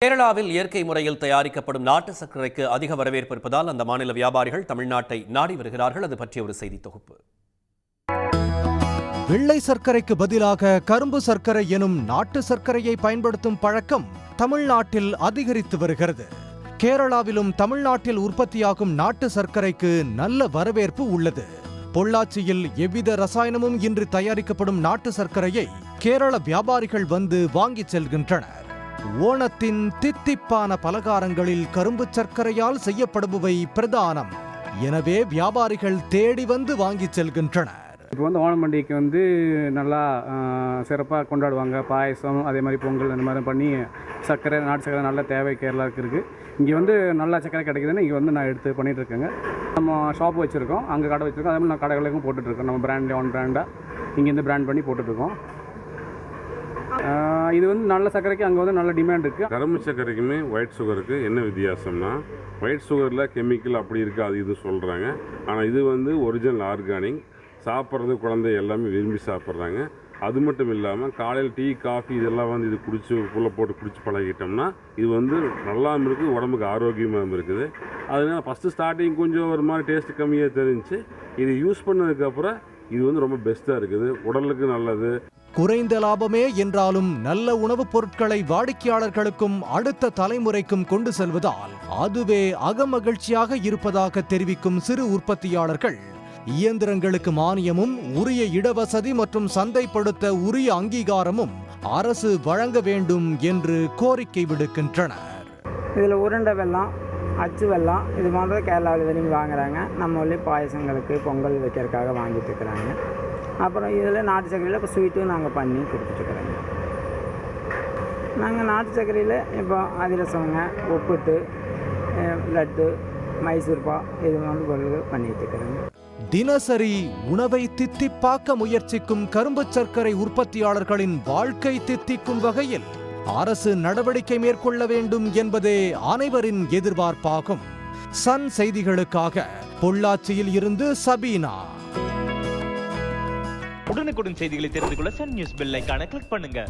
கேரளாவில் இயற்கை முறையில் தயாரிக்கப்படும் நாட்டு சர்க்கரைக்கு அதிக வரவேற்பு இருப்பதால் அந்த மாநில வியாபாரிகள் தமிழ்நாட்டை நாடி வருகிறார்கள். அது பற்றிய ஒரு செய்தி தொகுப்பு. வெள்ளை சர்க்கரைக்கு பதிலாக கரும்பு சர்க்கரை எனும் நாட்டு சர்க்கரையை பயன்படுத்தும் பழக்கம் தமிழ்நாட்டில் அதிகரித்து வருகிறது. கேரளாவிலும் தமிழ்நாட்டில் உற்பத்தியாகும் நாட்டு சர்க்கரைக்கு நல்ல வரவேற்பு உள்ளது. பொள்ளாச்சியில் எவ்வித ரசாயனமும் இன்றி தயாரிக்கப்படும் நாட்டு சர்க்கரையை கேரள வியாபாரிகள் வந்து வாங்கிச் செல்கின்றனர். ஓணத்தின் தித்திப்பான பலகாரங்களில் கரும்பு சர்க்கரையால் செய்யப்படுபவை பிரதானம். எனவே வியாபாரிகள் தேடி வந்து வாங்கிச் செல்கின்றனர். இப்போ ஓணம் பண்டிகைக்கு நல்லா சிறப்பாக கொண்டாடுவாங்க. பாயசம், அதே மாதிரி பொங்கல், அந்த மாதிரி பண்ணி சர்க்கரை, நாட்டு சர்க்கரை நல்ல தேவை கேரளாவுக்கு இருக்குது. இங்கே நல்லா சர்க்கரை கிடைக்குதுன்னு இங்கே நான் எடுத்து பண்ணிகிட்டு இருக்கேங்க. நம்ம ஷாப் வச்சுருக்கோம், அங்கே கடை வச்சுருக்கோம். அதே மாதிரி நான் கடைகளுக்கும் போட்டுட்ருக்கோம். நம்ம பிராண்டில் ஒன் பிராண்டாக இங்கேருந்து பிராண்ட் பண்ணி போட்டுட்ருக்கோம். இது நல்ல சர்க்கரைக்கு அங்கே நல்ல டிமாண்ட் இருக்குது. கரும்பு சர்க்கரைக்குமே ஒயிட் சுகருக்கு என்ன வித்தியாசம்னா, ஒயிட் சுகரில் கெமிக்கல் அப்படி இருக்குது, அது இது சொல்கிறாங்க. ஆனால் இது ஒரிஜினல் ஆர்கானிக். சாப்பிட்றது குழந்தை எல்லாமே விரும்பி சாப்பிட்றாங்க. அது மட்டும் இல்லாமல் காலையில் டீ, காஃபி இதெல்லாம் இது குடிச்சு புள்ள போட்டு குடிச்சு பழகிட்டோம்னா இது நல்லாவும் இருக்குது, உடம்புக்கு ஆரோக்கியமாகவும் இருக்குது. அதனால் ஃபஸ்ட்டு ஸ்டார்டிங் கொஞ்சம் ஒரு மாதிரி டேஸ்ட்டு கம்மியாக தெரிஞ்சு இது யூஸ் பண்ணதுக்கப்புறம் இது ரொம்ப பெஸ்ட்டாக இருக்குது, உடலுக்கு நல்லது. குறைந்த லாபமே என்றாலும் நல்ல உணவுப் பொருட்களை வாடிக்கையாளர்களுக்கும் அடுத்த தலைமுறைக்கும் கொண்டு செல்வதால் அதுவே அகமகிழ்ச்சியாக இருப்பதாக தெரிவிக்கும் சிறு உற்பத்தியாளர்கள் இயந்திரங்களுக்கு மானியமும் உரிய இடவசதி மற்றும் சந்தைப்படுத்த உரிய அங்கீகாரமும் அரசு வழங்க வேண்டும் என்று கோரிக்கை விடுக்கின்றனர். இதில் உருண்டை வெல்லம், அச்சு வெல்லம் இது போன்ற கேரளாவில் விரும்பி வாங்குறாங்க. நம்ம ஊர்லேயே பாயசங்களுக்கு பொங்கல் வைக்கிறதுக்காக வாங்கிட்டு இருக்கிறாங்க. அப்புறம் இதில் நாட்டு சர்க்கரையில் இப்போ ஸ்வீட்டும் நாங்கள் பண்ணி கொடுத்துட்ருக்குறோங்க. நாங்கள் நாட்டு சர்க்கரையில் இப்போ அதிரசங்க, ஒப்புட்டு, லட்டு, மைசூர்பா இது மாதிரி பொருள்கள் பண்ணிட்டு இருக்கிறோங்க. தினசரி உணவை தித்திப்பாக்க முயற்சிக்கும் கரும்பு சர்க்கரை உற்பத்தியாளர்களின் வாழ்க்கை தித்திக்கும் வகையில் அரசு நடவடிக்கை மேற்கொள்ள வேண்டும் என்பதே அனைவரின் எதிர்பார்ப்பாகும். சன் செய்திகளுக்காக பொள்ளாச்சியில் இருந்து சபீனா. உடனுக்குடன் செய்திகளை தெரிந்து கொள்ள சன் நியூஸ் பெல் ஐகானை கிளிக் பண்ணுங்க.